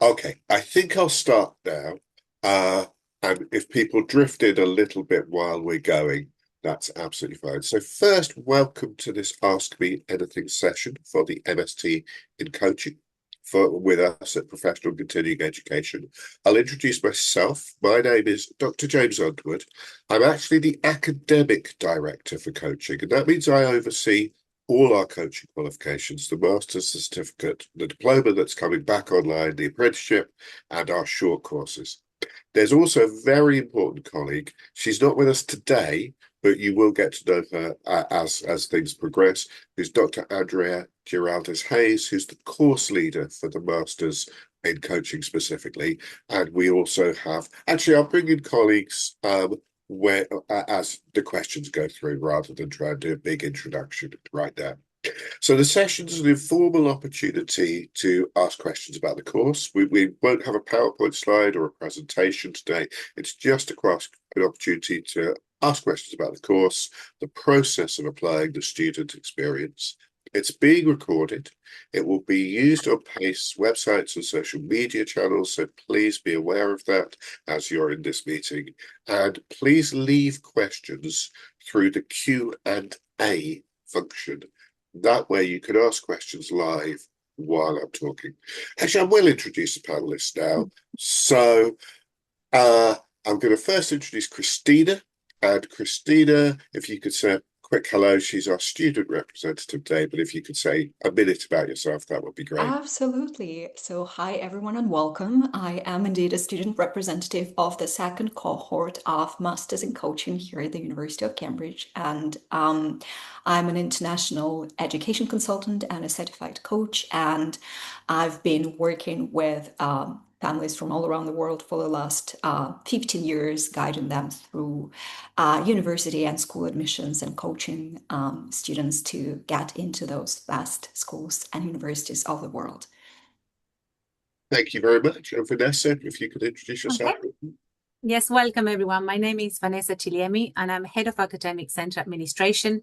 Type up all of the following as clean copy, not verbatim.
Okay, I think I'll start now. Uh, and if people drift in a little bit while we're going, that's absolutely fine. So first, welcome to this Ask Me Anything session for the MST in coaching with us at Professional Continuing Education. I'll introduce myself. My name is Dr. James Underwood. I'm actually the academic director for coaching, and that means I oversee all our coaching qualifications, the master's, the certificate, the diploma that's coming back online, the apprenticeship, and our short courses. There's also a very important colleague. She's not with us today, but you will get to know her as things progress, who's Dr. Andrea Giraldez Hayes, who's the course leader for the Masters in Coaching specifically. And we also have, actually, I'll bring in colleagues where as the questions go through rather than try and do a big introduction right now. So the session is an informal opportunity to ask questions about the course. We won't have a PowerPoint slide or a presentation today. It's just an opportunity to ask questions about the course, the process of applying the student experience. It's being recorded. It will be used on PACE websites and social media channels, so please be aware of that as you're in this meeting. And please leave questions through the Q&A function. That way you can ask questions live while I'm talking. Actually, I will introduce the panelists now. So I'm going to first introduce Christina. And Christina, if you could say a quick hello, she's our student representative today, but if you could say a minute about yourself, that would be great. Absolutely. So hi, everyone, and welcome. I am indeed a student representative of the second cohort of Masters in Coaching here at the University of Cambridge. And I'm an international education consultant and a certified coach. And I've been working with families from all around the world for the last 15 years, guiding them through university and school admissions and coaching students to get into those best schools and universities of the world. Thank you very much. And Vanessa, if you could introduce yourself. Okay. Yes, welcome everyone. My name is Vanessa Chiliemi and I'm Head of Academic Centre Administration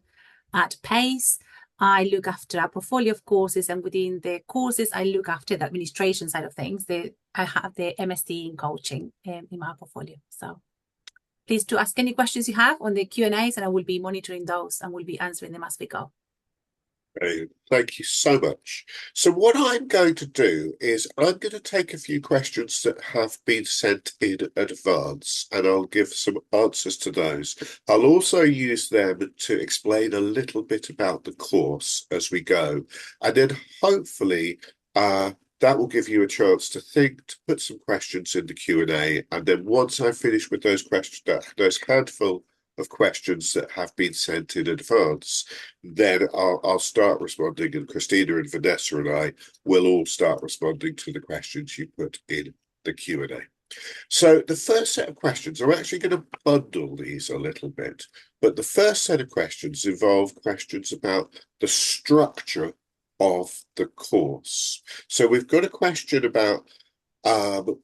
at PACE. I look after a portfolio of courses, and within the courses, I look after the administration side of things. I have the MSc in coaching in my portfolio. So please do ask any questions you have on the Q&As, and I will be monitoring those and will be answering them as we go. Thank you so much. So what I'm going to do is I'm going to take a few questions that have been sent in advance, and I'll give some answers to those. I'll also use them to explain a little bit about the course as we go, and then hopefully that will give you a chance to think, to put some questions in the Q&A, and then once I finish with those questions, those handful of questions that have been sent in advance, then I'll start responding, and Christina and Vanessa and I will all start responding to the questions you put in the Q&A. So the first set of questions, I'm actually going to bundle these a little bit, but the first set of questions involve questions about the structure of the course. So we've got a question about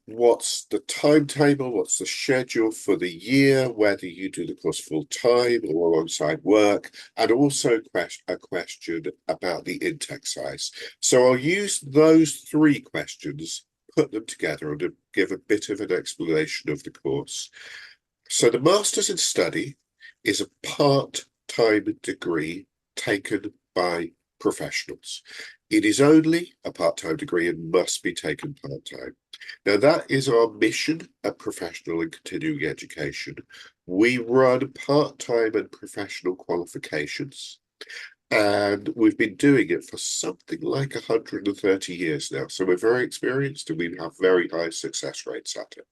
what's the timetable, what's the schedule for the year, whether you do the course full time or alongside work, and also a question about the intake size. So I'll use those three questions, put them together, and give a bit of an explanation of the course. So the Masters in Study is a part-time degree taken by professionals. It is only a part-time degree and must be taken part-time. Now, that is our mission at Professional and Continuing Education. We run part-time and professional qualifications, and we've been doing it for something like 130 years now. So we're very experienced and we have very high success rates at it.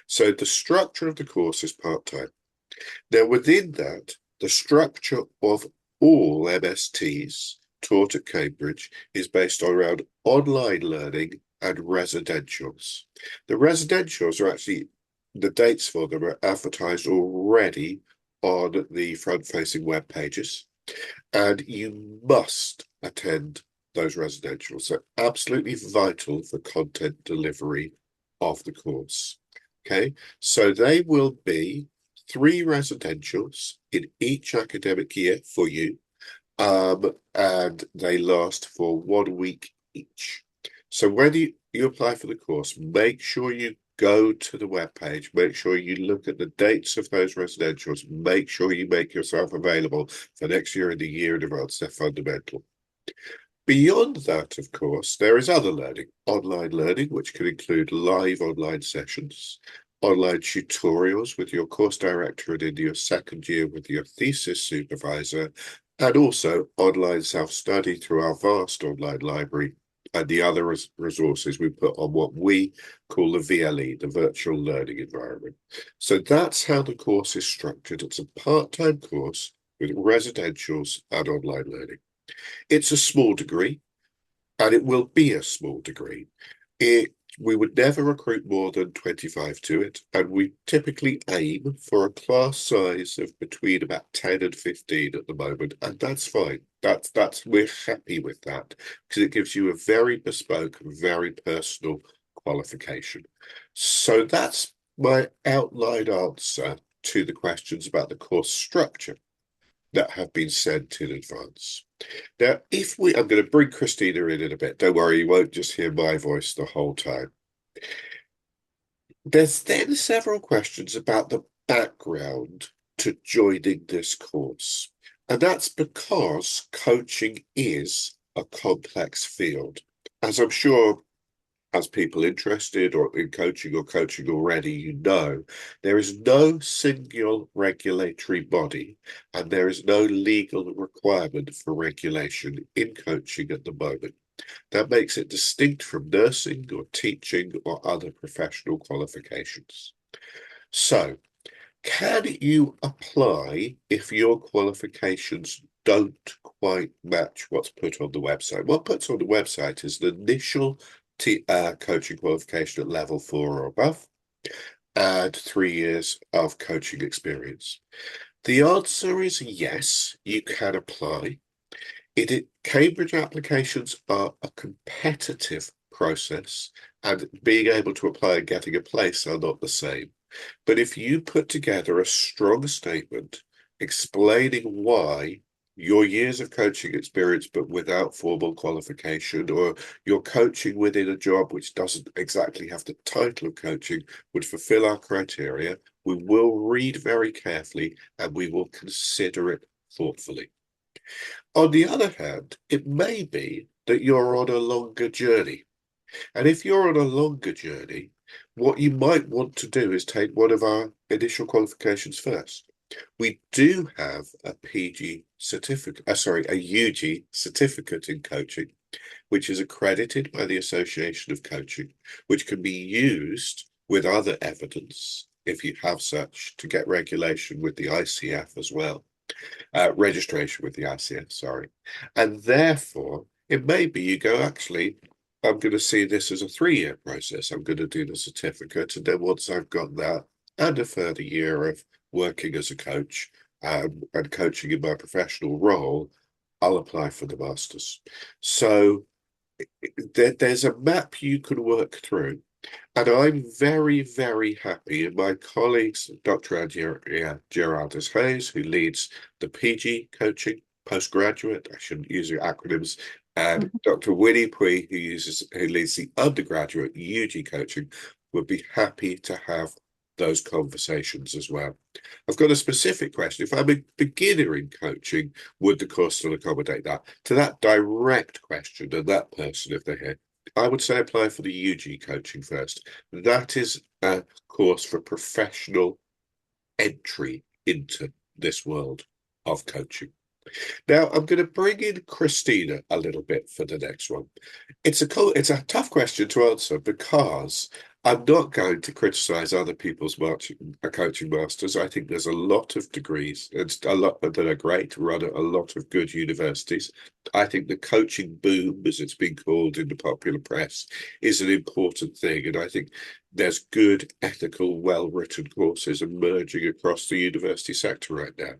So the structure of the course is part-time. Now, within that, the structure of all MSTs taught at Cambridge is based around online learning and residentials. The residentials are actually, the dates for them are advertised already on the front-facing web pages, and you must attend those residentials. They're absolutely vital for content delivery of the course. Okay, so they will be 3 residentials in each academic year for you, and they last for 1 week each. So you apply for the course, make sure you go to the webpage, make sure you look at the dates of those residentials, make sure you make yourself available for next year and the year in advance. They're fundamental. Beyond that, of course, there is other learning, online learning, which can include live online sessions, online tutorials with your course director and in your second year with your thesis supervisor, and also online self-study through our vast online library and the other resources we put on what we call the VLE, the virtual learning environment. So that's how the course is structured. It's a part-time course with residentials and online learning. It's a small degree, and it will be a small degree. We would never recruit more than 25 to it, and we typically aim for a class size of between about 10 and 15 at the moment, and that's fine. We're happy with that because it gives you a very bespoke, very personal qualification. So that's my outline answer to the questions about the course structure that have been sent in advance. Now, I'm going to bring Christina in a bit. Don't worry, you won't just hear my voice the whole time. There's then several questions about the background to joining this course. And that's because coaching is a complex field. As I'm sure as people interested or in coaching or coaching already, you know, there is no single regulatory body and there is no legal requirement for regulation in coaching at the moment. That makes it distinct from nursing or teaching or other professional qualifications. So, can you apply if your qualifications don't quite match what's put on the website? What puts on the website is the initial coaching qualification at level 4 or above and 3 years of coaching experience. The answer is yes, you can apply. Cambridge applications are a competitive process, and being able to apply and getting a place are not the same. But if you put together a strong statement explaining why your years of coaching experience, but without formal qualification, or you're coaching within a job which doesn't exactly have the title of coaching, would fulfill our criteria, we will read very carefully and we will consider it thoughtfully. On the other hand, it may be that you're on a longer journey. And if you're on a longer journey, what you might want to do is take one of our initial qualifications first. We do have a PG certificate, a UG certificate in coaching, which is accredited by the Association of Coaching, which can be used with other evidence, if you have such, to get regulation with the ICF as well. Registration with the ICF, sorry. And therefore, it may be you go, actually, I'm going to see this as a 3-year process. I'm going to do the certificate. And then once I've got that and a further year of working as a coach and coaching in my professional role, I'll apply for the master's. So there's a map you can work through. And I'm very, very happy. And my colleagues, Dr. Gerardus Hayes, who leads the PG coaching postgraduate, I shouldn't use your acronyms, and Dr. Winnie Pui, who leads the undergraduate UG coaching, would be happy to have those conversations as well. I've got a specific question. If I'm a beginner in coaching, would the course still accommodate that? To that direct question, and that person, if they're here, I would say apply for the UG coaching first. That is a course for professional entry into this world of coaching. Now, I'm going to bring in Christina a little bit for the next one. It's a tough question to answer because I'm not going to criticize other people's coaching masters. I think there's a lot of degrees, and a lot that are great, run at a lot of good universities. I think the coaching boom, as it's been called in the popular press, is an important thing. And I think there's good, ethical, well-written courses emerging across the university sector right now.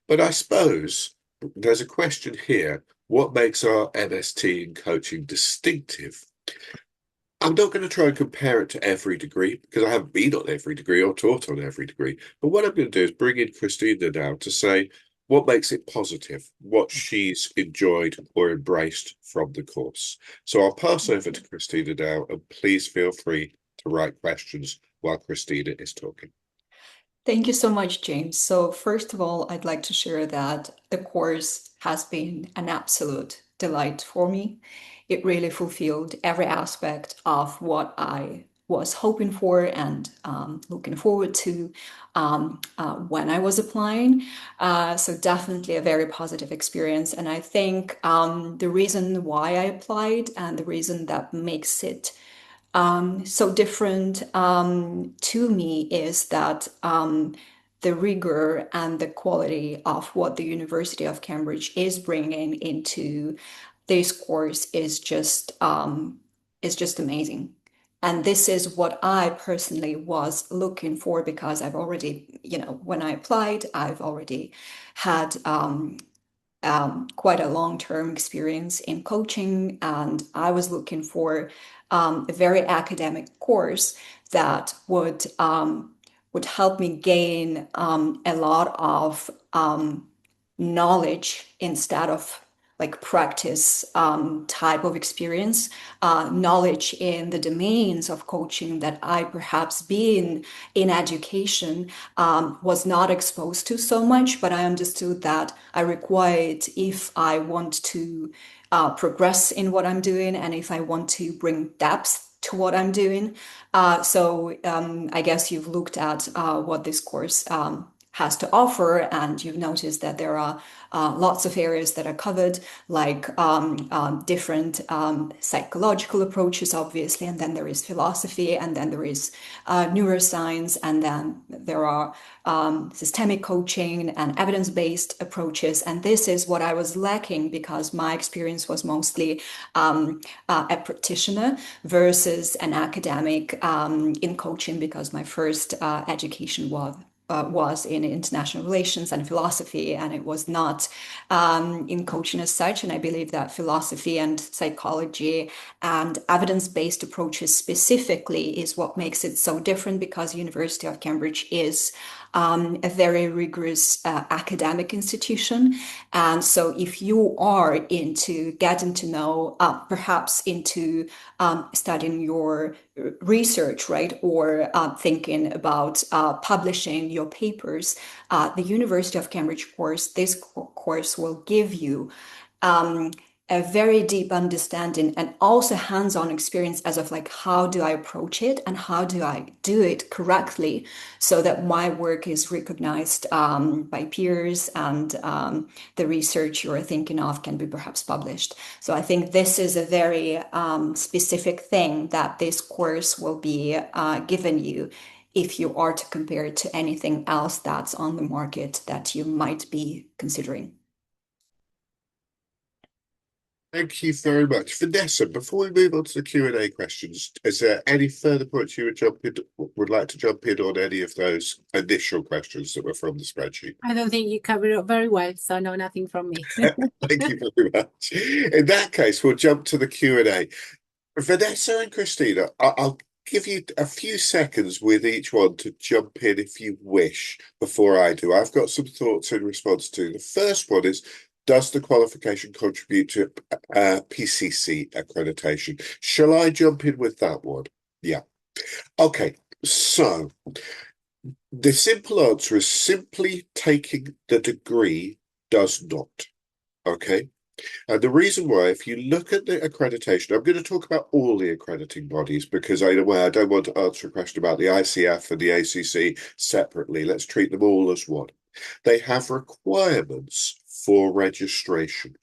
But I suppose there's a question here. What makes our MST in coaching distinctive? I'm not going to try and compare it to every degree because I haven't been on every degree or taught on every degree. But what I'm going to do is bring in Christina now to say, what makes it positive, what she's enjoyed or embraced from the course. So I'll pass over to Christina now, and please feel free to write questions while Christina is talking. Thank you so much, James. So first of all, I'd like to share that the course has been an absolute delight for me. It really fulfilled every aspect of what I was hoping for and looking forward to when I was applying. So definitely a very positive experience. And I think the reason why I applied and the reason that makes it so different to me is that the rigor and the quality of what the University of Cambridge is bringing into this course is just amazing. And this is what I personally was looking for because I've already, when I applied, I've already had quite a long-term experience in coaching, and I was looking for a very academic course that would help me gain a lot of knowledge instead of like practice type of experience, knowledge in the domains of coaching that I perhaps being in education was not exposed to so much, but I understood that I required if I want to progress in what I'm doing and if I want to bring depth to what I'm doing. So I guess you've looked at what this course has to offer, and you've noticed that there are lots of areas that are covered, like different psychological approaches, obviously, and then there is philosophy, and then there is neuroscience, and then there are systemic coaching and evidence-based approaches. And this is what I was lacking because my experience was mostly a practitioner versus an academic in coaching, because my first education was in international relations and philosophy, and it was not in coaching as such. And I believe that philosophy and psychology and evidence-based approaches specifically is what makes it so different, because University of Cambridge is a very rigorous academic institution. And so if you are into getting to know, perhaps into studying your research, right, or thinking about publishing your papers, the University of Cambridge course, this course will give you a very deep understanding and also hands-on experience as of like, how do I approach it and how do I do it correctly so that my work is recognized by peers, and the research you're thinking of can be perhaps published. So I think this is a very specific thing that this course will be given you if you are to compare it to anything else that's on the market that you might be considering. Thank you very much. Vanessa, before we move on to the Q&A questions, is there any further points you would like to jump in on any of those initial questions that were from the spreadsheet? I don't think you covered it very well, so no, nothing from me. Thank you very much. In that case, we'll jump to the Q&A. Vanessa and Christina, I'll give you a few seconds with each one to jump in if you wish before I do. I've got some thoughts in response to. The first one is, does the qualification contribute to PCC accreditation? Shall I jump in with that one? Yeah. Okay. So the simple answer is simply taking the degree does not. Okay. And the reason why, if you look at the accreditation, I'm going to talk about all the accrediting bodies because I don't want to answer a question about the ICF and the ACC separately. Let's treat them all as one. They have requirements for registration.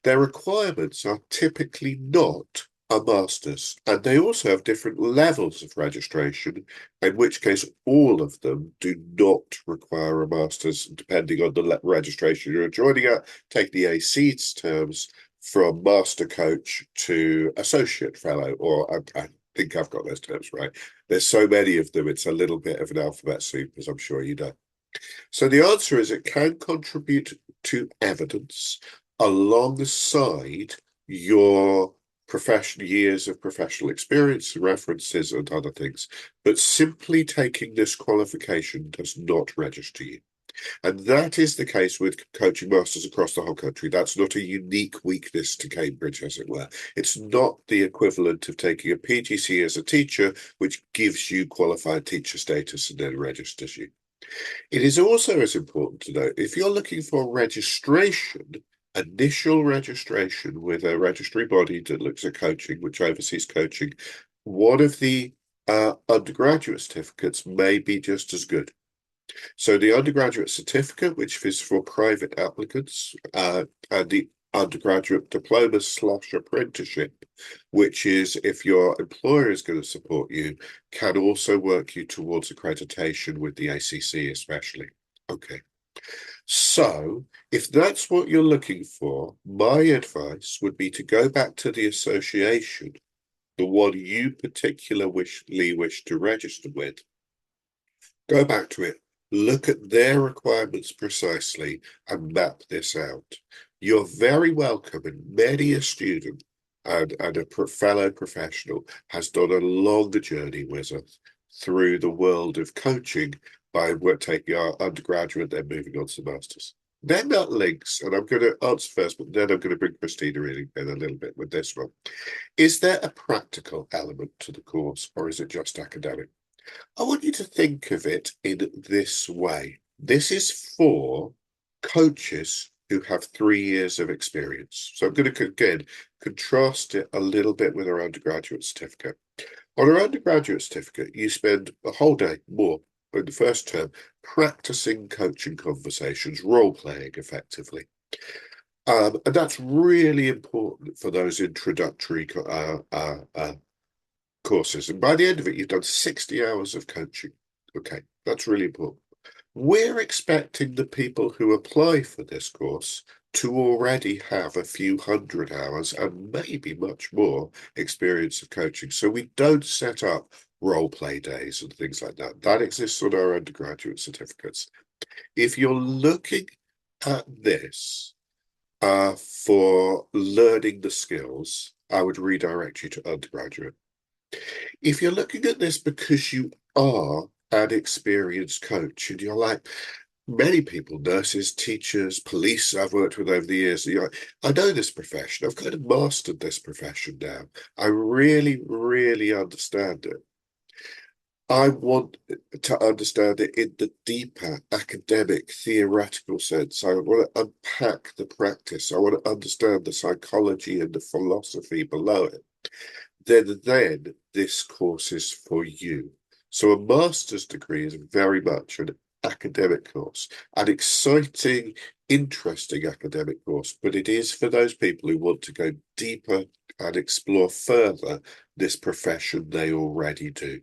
Their requirements are typically not a master's, and they also have different levels of registration, in which case all of them do not require a master's, depending on the registration you're joining at. Take the AC's terms from master coach to associate fellow, or I think I've got those terms right. There's so many of them, it's a little bit of an alphabet soup, as I'm sure you know. So the answer is it can contribute to evidence alongside your years of professional experience, references, and other things. But simply taking this qualification does not register you. And that is the case with coaching masters across the whole country. That's not a unique weakness to Cambridge, as it were. It's not the equivalent of taking a PGC as a teacher, which gives you qualified teacher status and then registers you. It is also as important to note, if you're looking for registration, initial registration with a registry body that looks at coaching, which oversees coaching, one of the undergraduate certificates may be just as good. So the undergraduate certificate, which is for private applicants, and the undergraduate diploma / apprenticeship, which is if your employer is going to support you, can also work you towards accreditation with the ACC especially. Okay. So if that's what you're looking for, my advice would be to go back to the association, the one you particularly wish to register with, go back to it, look at their requirements precisely and map this out. You're very welcome, and many a student and a fellow professional has done a longer journey with us through the world of coaching by taking our undergraduate, then moving on to the masters. They're not links, and I'm going to answer first, but then I'm going to bring Christina in a little bit with this one. Is there a practical element to the course, or is it just academic? I want you to think of it in this way. This is for coaches who have 3 years of experience. So I'm going to, again, contrast it a little bit with our undergraduate certificate. On our undergraduate certificate, you spend a whole day more in the first term practicing coaching conversations, role-playing effectively. And that's really important for those introductory courses. And by the end of it, you've done 60 hours of coaching. Okay, that's really important. We're expecting the people who apply for this course to already have a few hundred hours and maybe much more experience of coaching. So we don't set up role play days and things like that. That exists on our undergraduate certificates. If you're looking at this for learning the skills, I would redirect you to undergraduate. If you're looking at this because you are an experienced coach and you're like, many people, nurses, teachers, police I've worked with over the years, you're like, I know this profession. I've kind of mastered this profession now. I really, really understand it. I want to understand it in the deeper academic, theoretical sense. I want to unpack the practice. I want to understand the psychology and the philosophy below it. Then this course is for you. So a master's degree is very much an academic course, an exciting, interesting academic course, but it is for those people who want to go deeper and explore further this profession they already do.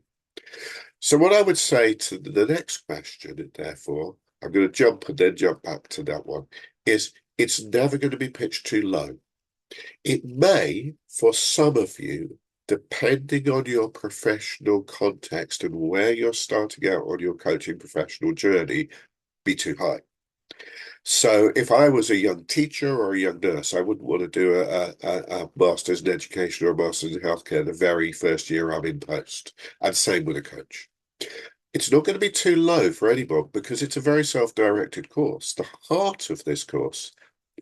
So what I would say to the next question, therefore, I'm going to jump and then jump back to that one, is it's never going to be pitched too low. It may, for some of you, depending on your professional context and where you're starting out on your coaching professional journey, be too high. So if I was a young teacher or a young nurse, I wouldn't want to do a master's in education or a master's in healthcare the very first year I'm in post. And same with a coach. It's not going to be too low for anyone because it's a very self-directed course. The heart of this course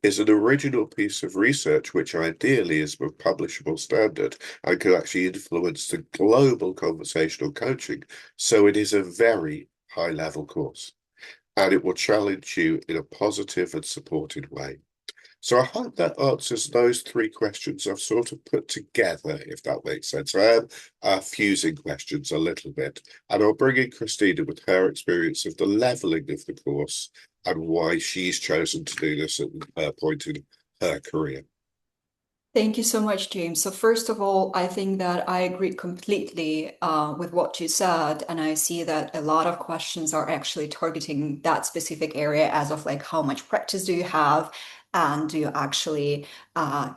is an original piece of research, which ideally is of publishable standard and can actually influence the global conversational coaching. So it is a very high-level course, and it will challenge you in a positive and supported way. So I hope that answers those 3 questions I've sort of put together, if that makes sense. I am fusing questions a little bit, and I'll bring in Christina with her experience of the levelling of the course and why she's chosen to do this at her point in her career. Thank you so much, James. So first of all, I think that I agree completely with what you said, and I see that a lot of questions are actually targeting that specific area as of like how much practice do you have, and do you actually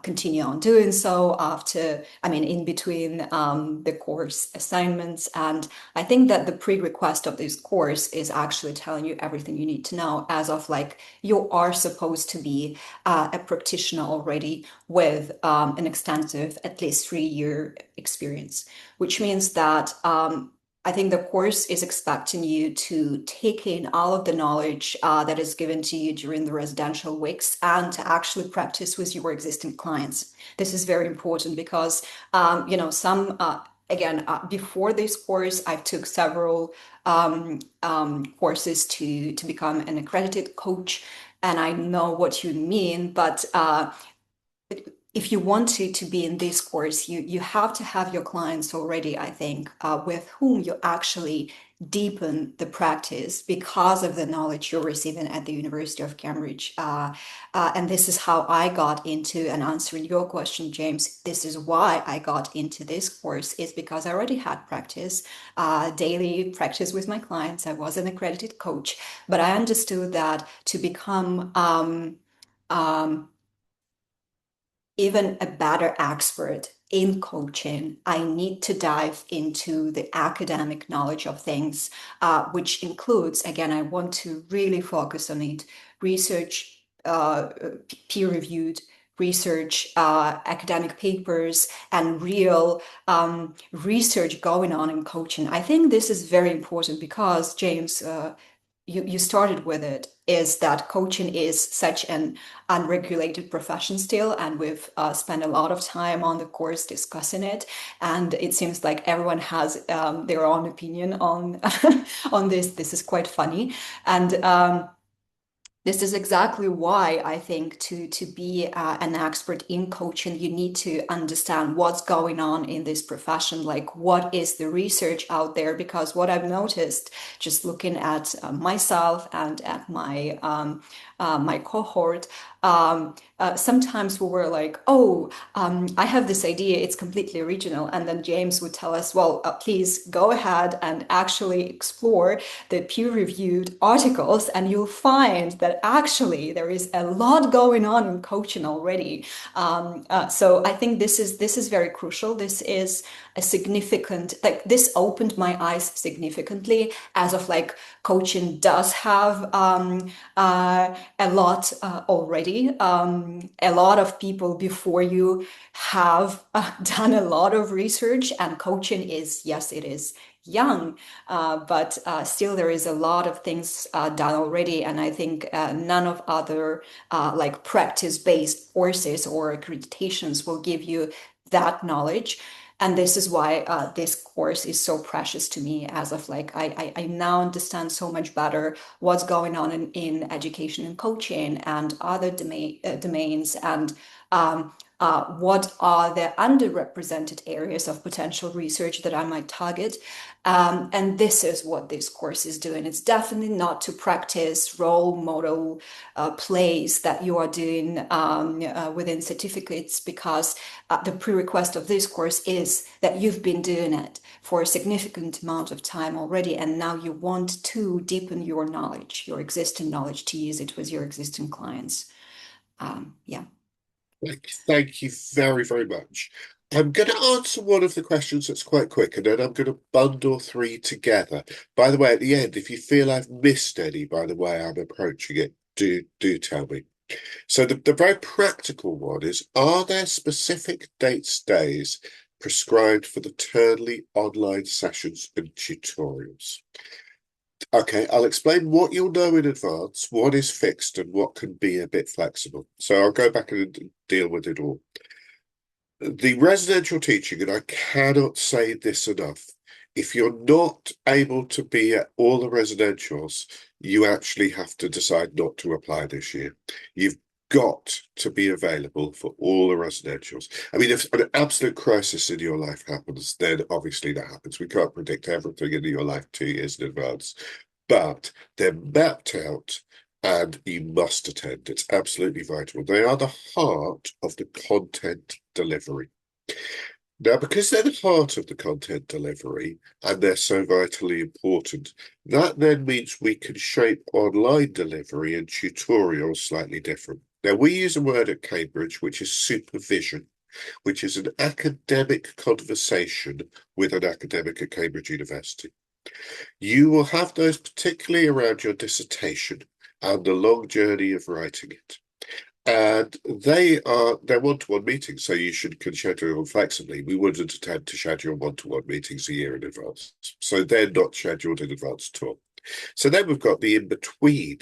continue on doing so after, I mean, in between the course assignments. And I think that the prerequisite of this course is actually telling you everything you need to know as of like you are supposed to be a practitioner already with an extensive, at least 3-year experience, which means that I think the course is expecting you to take in all of the knowledge that is given to you during the residential weeks and to actually practice with your existing clients. This is very important because, before this course, I took several courses to become an accredited coach, and I know what you mean, but if you want to be in this course, you have to have your clients already, I think, with whom you actually deepen the practice because of the knowledge you're receiving at the University of Cambridge. And this is how I got into, and answering your question, James, this is why I got into this course, is because I already had practice, daily practice with my clients. I was an accredited coach, but I understood that to become even a better expert in coaching, I need to dive into the academic knowledge of things, which includes, again, I want to really focus on it, research, peer-reviewed research, academic papers, and real research going on in coaching. I think this is very important because, James, you started with it, is that coaching is such an unregulated profession still, and we've spent a lot of time on the course discussing it, and it seems like everyone has their own opinion on on this. This is quite funny, and this is exactly why I think to be an expert in coaching, you need to understand what's going on in this profession, like what is the research out there. Because what I've noticed, just looking at myself and at my cohort, sometimes we were like, oh, I have this idea, it's completely original. And then James would tell us, well, please go ahead and actually explore the peer-reviewed articles, and you'll find that actually there is a lot going on in coaching already. So I think this is very crucial. This is a significant, like, this opened my eyes significantly, as of like coaching does have a lot already. A lot of people before you have done a lot of research, and coaching is, yes, it is young, but still there is a lot of things done already. And I think none of other like practice-based courses or accreditations will give you that knowledge. And this is why this course is so precious to me, as of like, I now understand so much better what's going on in education and coaching and other domains, and what are the underrepresented areas of potential research that I might target. And this is what this course is doing. It's definitely not to practice role model plays that you are doing within certificates, because the prerequisite of this course is that you've been doing it for a significant amount of time already, and now you want to deepen your knowledge, your existing knowledge, to use it with your existing clients. Yeah. Thank you very, very much. I'm going to answer one of the questions that's quite quick, and then I'm going to bundle three together. By the way, at the end, if you feel I've missed any by the way I'm approaching it, do tell me. So the very practical one is, are there specific days prescribed for the Turnley online sessions and tutorials? Okay, I'll explain what you'll know in advance, what is fixed and what can be a bit flexible. So I'll go back and deal with it all. The residential teaching, and I cannot say this enough, if you're not able to be at all the residentials, you actually have to decide not to apply this year. You've got to be available for all the residentials. I mean, if an absolute crisis in your life happens, then obviously that happens. We can't predict everything in your life 2 years in advance, but they're mapped out and you must attend. It's absolutely vital. They are the heart of the content delivery. Now, because they're the heart of the content delivery and they're so vitally important, that then means we can shape online delivery and tutorials slightly different. Now, we use a word at Cambridge, which is supervision, which is an academic conversation with an academic at Cambridge University. You will have those particularly around your dissertation and the long journey of writing it. And they're one-to-one meetings, so you can schedule them flexibly. We wouldn't attempt to schedule one-to-one meetings a year in advance. So they're not scheduled in advance at all. So then we've got the in-between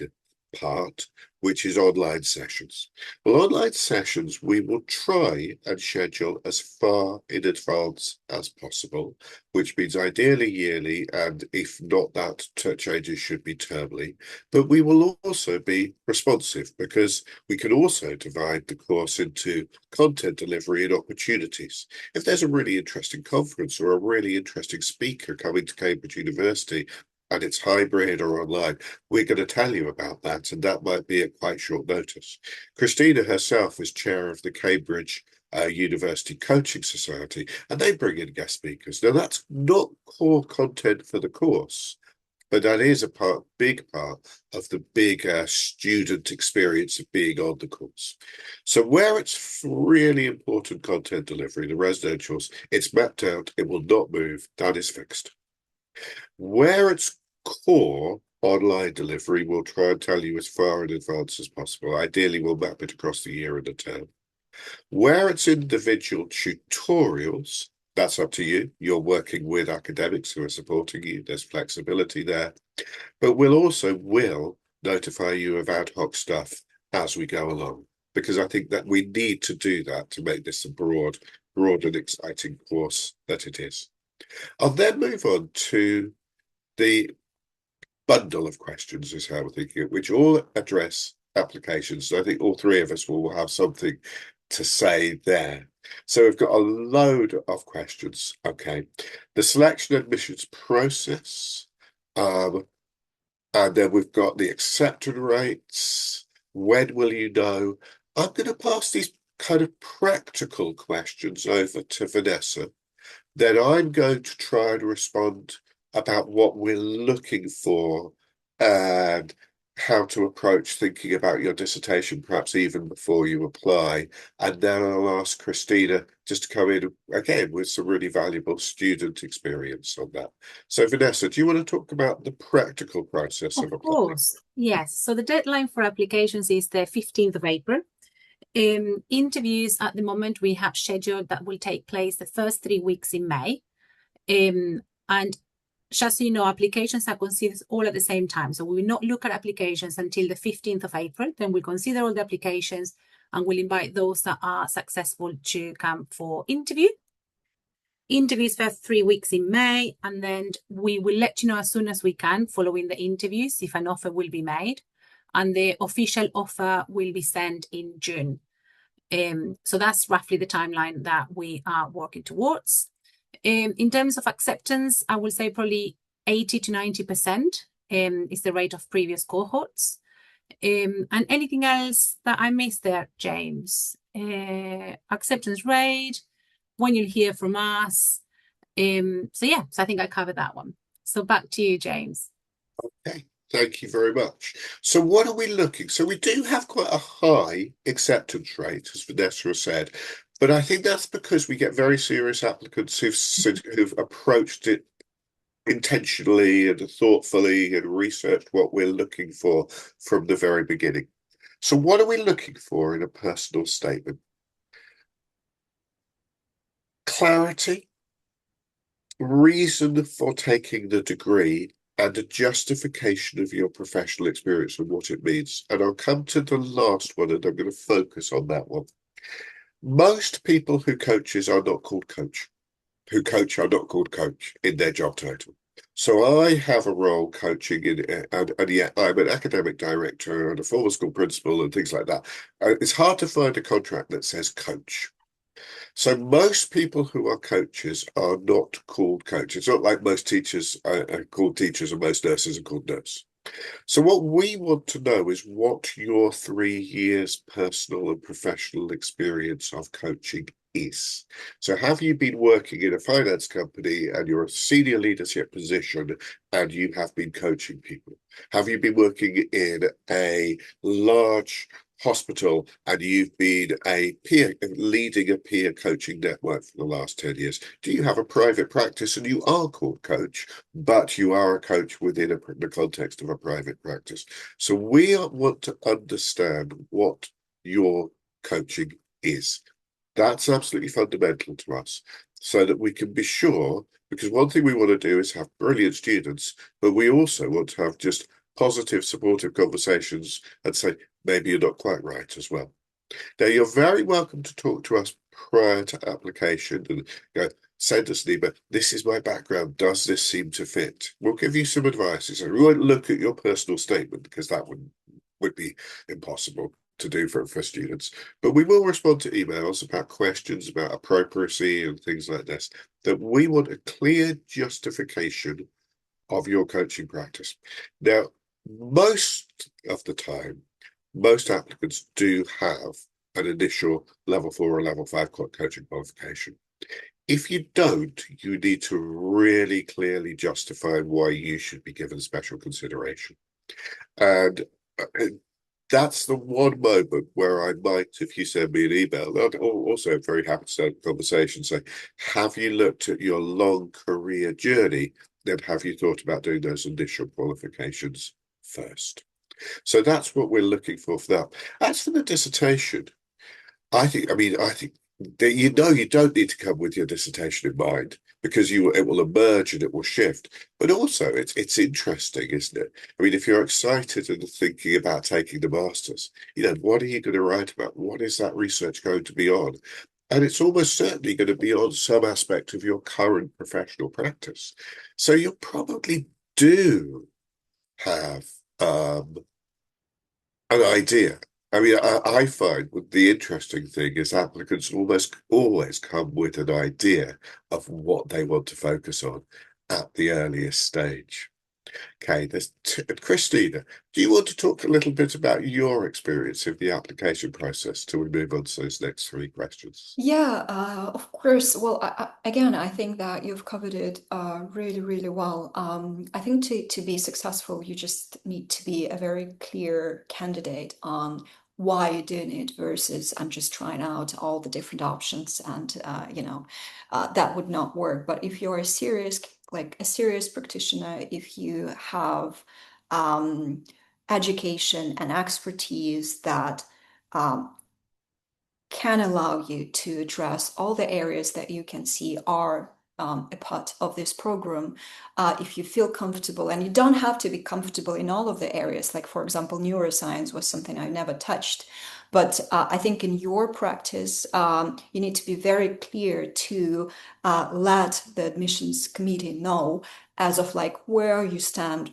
part, which is online sessions. Well, online sessions, we will try and schedule as far in advance as possible, which means ideally yearly, and if not that, changes should be termly. But we will also be responsive because we can also divide the course into content delivery and opportunities. If there's a really interesting conference or a really interesting speaker coming to Cambridge University, and it's hybrid or online, we're going to tell you about that, and that might be at quite short notice. Christina herself is chair of the Cambridge University Coaching Society, and they bring in guest speakers. Now, that's not core content for the course, but that is a big part of the big student experience of being on the course. So where it's really important content delivery, the residentials, it's mapped out, it will not move, that is fixed. Where it's core online delivery, we'll try and tell you as far in advance as possible. Ideally, we'll map it across the year and the term. Where it's individual tutorials, that's up to you. You're working with academics who are supporting you. There's flexibility there. But we'll also notify you of ad hoc stuff as we go along, because I think that we need to do that to make this a broad and exciting course that it is. I'll then move on to the bundle of questions is how we're thinking it, which all address applications. So I think all three of us will have something to say there. So we've got a load of questions. Okay. The selection admissions process. And then we've got the acceptance rates. When will you know? I'm going to pass these kind of practical questions over to Vanessa. Then I'm going to try and respond about what we're looking for and how to approach thinking about your dissertation, perhaps even before you apply. And then I'll ask Christina just to come in again with some really valuable student experience on that. So Vanessa, do you want to talk about the practical process of applying? Of course, yes. So the deadline for applications is the 15th of April. Interviews at the moment we have scheduled that will take place the first 3 weeks in May. And just so you know, applications are considered all at the same time. So we will not look at applications until the 15th of April. Then we'll consider all the applications and we'll invite those that are successful to come for interview. Interviews for 3 weeks in May, and then we will let you know as soon as we can following the interviews if an offer will be made. And the official offer will be sent in June. So that's roughly the timeline that we are working towards. In terms of acceptance, I will say probably 80 to 90% is the rate of previous cohorts. And anything else that I missed there, James? Acceptance rate, when you'll hear from us. So I think I covered that one. So back to you, James. Okay. Thank you very much. So what are we looking? So we do have quite a high acceptance rate, as Vanessa has said, but I think that's because we get very serious applicants who've approached it intentionally and thoughtfully and researched what we're looking for from the very beginning. So what are we looking for in a personal statement? Clarity, reason for taking the degree, and a justification of your professional experience and what it means. And I'll come to the last one, and I'm going to focus on that one. Most people who coaches are not called coach. Who coach are not called coach in their job title. So I have a role coaching and yet I'm an academic director and a formal school principal and things like that. It's hard to find a contract that says coach. So most people who are coaches are not called coach. It's not like most teachers are called teachers and most nurses are called nurse. So what we want to know is what your 3 years personal and professional experience of coaching is. So have you been working in a finance company and you're a senior leadership position and you have been coaching people? Have you been working in a large hospital and you've been leading a peer coaching network for the last 10 years? Do you have a private practice and you are called coach, but you are a coach within the context of a private practice? So we want to understand what your coaching is. That's absolutely fundamental to us, so that we can be sure, because one thing we want to do is have brilliant students, but we also want to have just positive, supportive conversations and say, maybe you're not quite right as well. Now, you're very welcome to talk to us prior to application and go, send us an email. This is my background. Does this seem to fit? We'll give you some advice. So we won't look at your personal statement because that would be impossible to do for students. But we will respond to emails about questions about appropriacy and things like this, that we want a clear justification of your coaching practice. Now, most of the time, most applicants do have an initial level 4 or level 5 coaching qualification. If you don't, you need to really clearly justify why you should be given special consideration. And that's the one moment where I might, if you send me an email, I'd also very happy to start a conversation, say, have you looked at your long career journey? Then have you thought about doing those initial qualifications first? So that's what we're looking for that. As for the dissertation, I think that you don't need to come with your dissertation in mind because it will emerge and it will shift. But also it's interesting, isn't it? I mean, if you're excited and thinking about taking the masters, what are you going to write about? What is that research going to be on? And it's almost certainly going to be on some aspect of your current professional practice. So you probably do have an idea. I mean, I find the interesting thing is applicants almost always come with an idea of what they want to focus on at the earliest stage. Okay, Christina, do you want to talk a little bit about your experience of the application process till we move on to those next three questions? Yeah, of course. Well, again, I think that you've covered it really, really well. I think to be successful, you just need to be a very clear candidate on why you're doing it versus I'm just trying out all the different options and that would not work. But if you're a serious, like a serious practitioner, if you have um, education and expertise that can allow you to address all the areas that you can see are a part of this program. If you feel comfortable, and you don't have to be comfortable in all of the areas, like for example, neuroscience was something I never touched. But I think in your practice, you need to be very clear to let the admissions committee know as of like where you stand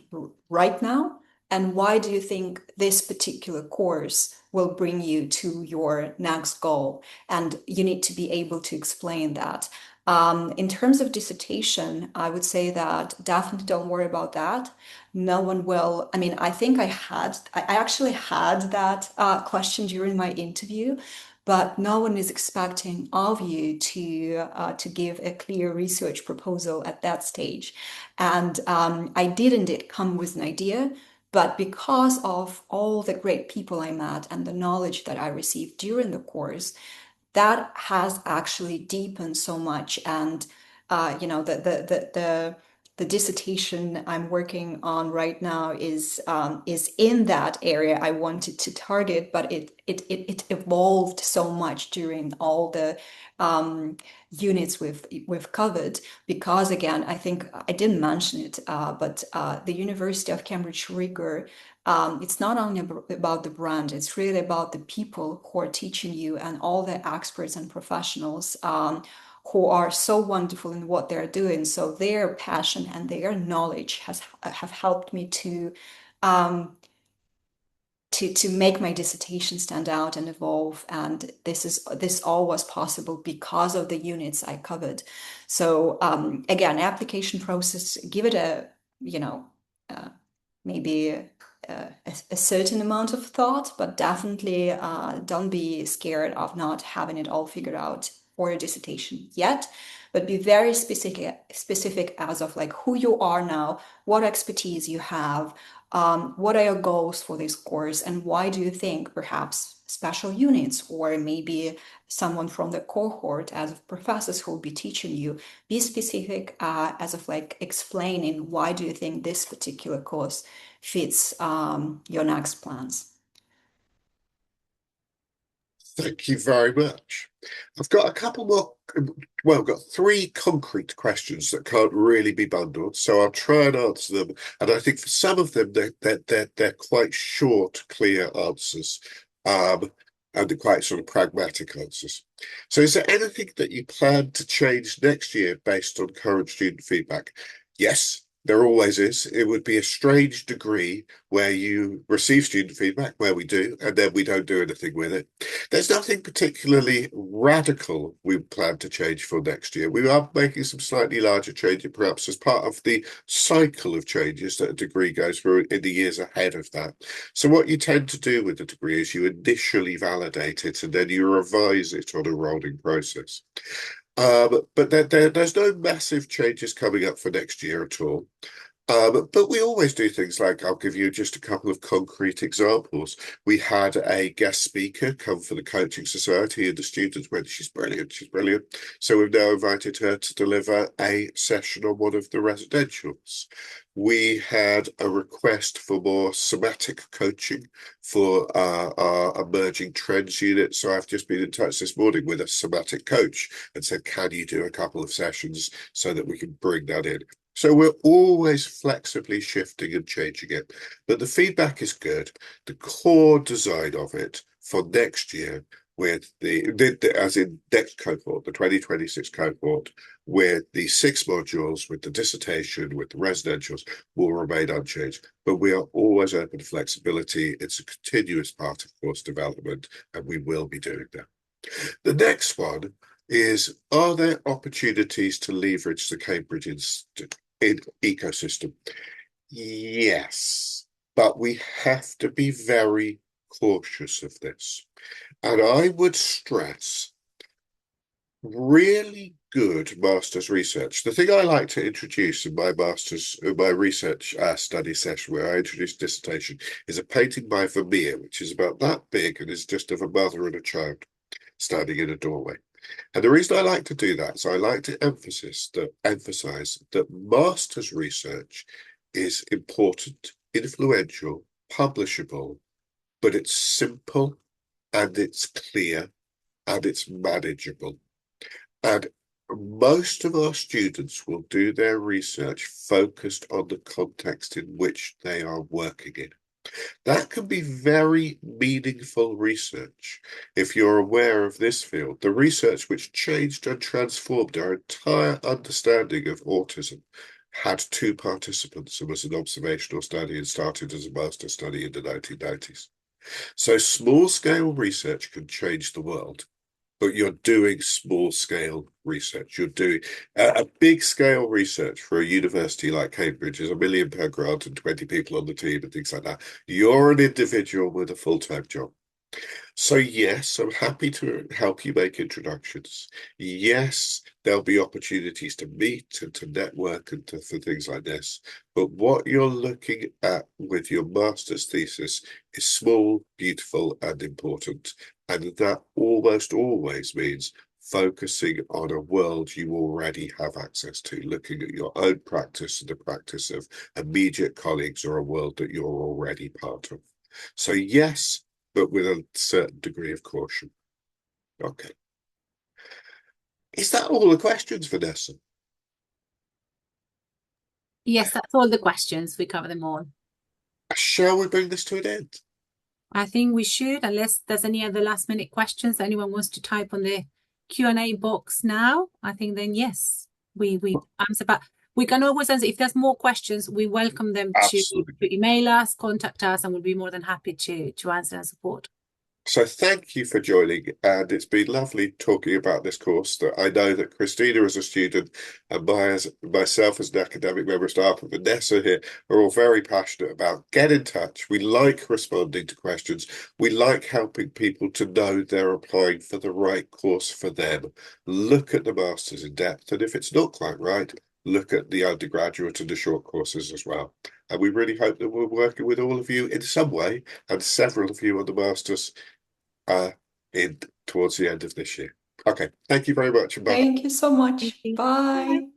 right now and why do you think this particular course will bring you to your next goal? And you need to be able to explain that. In terms of dissertation, I would say that definitely don't worry about that. No one will. I mean, I think I actually had that question during my interview, but no one is expecting of you to give a clear research proposal at that stage. And I did indeed come with an idea, but because of all the great people I met and the knowledge that I received during the course, that has actually deepened so much. And the dissertation I'm working on right now is in that area I wanted to target, but it evolved so much during all the units we've covered, because again, I think I didn't mention it, but the University of Cambridge rigor, it's not only about the brand, it's really about the people who are teaching you and all the experts and professionals who are so wonderful in what they're doing. So their passion and their knowledge have helped me um, to make my dissertation stand out and evolve. And this all was possible because of the units I covered. So again, application process, give it uh, maybe a certain amount of thought, but definitely don't be scared of not having it all figured out for your dissertation yet. But be very specific as of like who you are now, what expertise you have, what are your goals for this course, and why do you think perhaps special units or maybe someone from the cohort as professors who will be teaching you, be specific as of like explaining why do you think this particular course fits your next plans. Thank you very much. I've got a couple more, well, I've got three concrete questions that can't really be bundled, so I'll try and answer them. And I think for some of them, they're quite short, clear answers, and they're quite sort of pragmatic answers. So is there anything that you plan to change next year based on current student feedback? Yes, there always is. It would be a strange degree where you receive student feedback, where we do, and then we don't do anything with it. There's nothing particularly radical we plan to change for next year. We are making some slightly larger changes, perhaps as part of the cycle of changes that a degree goes through in the years ahead of that. So what you tend to do with the degree is you initially validate it and then you revise it on a rolling process. But there's no massive changes coming up for next year at all. But we always do things like, I'll give you just a couple of concrete examples. We had a guest speaker come for the Coaching Society, and the students went, she's brilliant, she's brilliant. So we've now invited her to deliver a session on one of the residentials. We had a request for more somatic coaching for our emerging trends unit. So I've just been in touch this morning with a somatic coach and said, can you do a couple of sessions so that we can bring that in? So we're always flexibly shifting and changing it, but the feedback is good. The core design of it for next year with as in next cohort, the 2026 cohort, with the 6 modules, with the dissertation, with the residentials, will remain unchanged. But we are always open to flexibility. It's a continuous part of course development, and we will be doing that. The next one is, are there opportunities to leverage the Cambridge ecosystem? Yes, but we have to be very cautious of this. And I would stress really good master's research. The thing I like to introduce in my research study session where I introduce dissertation is a painting by Vermeer, which is about that big and is just of a mother and a child standing in a doorway. And the reason I like to do that is I like to emphasize that master's research is important, influential, publishable, but it's simple and it's clear and it's manageable. And most of our students will do their research focused on the context in which they are working in. That can be very meaningful research if you're aware of this field, the research which changed and transformed our entire understanding of autism had 2 participants and was an observational study and started as a master study in the 1990s. So small-scale research can change the world, but you're doing small-scale research. You're doing a big-scale research for a university like Cambridge is £1 million grant and 20 people on the team and things like that. You're an individual with a full-time job. So yes, I'm happy to help you make introductions. Yes, there'll be opportunities to meet and to network and for things like this. But what you're looking at with your master's thesis is small, beautiful, and important. And that almost always means focusing on a world you already have access to, looking at your own practice and the practice of immediate colleagues or a world that you're already part of. So yes, but with a certain degree of caution. Okay. Is that all the questions, Vanessa? Yes, that's all the questions. We cover them all. Shall we bring this to an end? I think we should, unless there's any other last minute questions that anyone wants to type on the Q&A box now. I think then yes, we answer. But we can always answer if there's more questions. We welcome them to email us, contact us, and we'll be more than happy to answer and support. So thank you for joining, and it's been lovely talking about this course that I know that Christina as a student and myself as an academic member of staff and Vanessa here are all very passionate about. Get in touch. We like responding to questions. We like helping people to know they're applying for the right course for them. Look at the masters in depth, and if it's not quite right, look at the undergraduate and the short courses as well. And we really hope that we're working with all of you in some way, and several of you on the masters in towards the end of this year. Okay, thank you very much. And bye. Thank you so much. Thank you. Bye.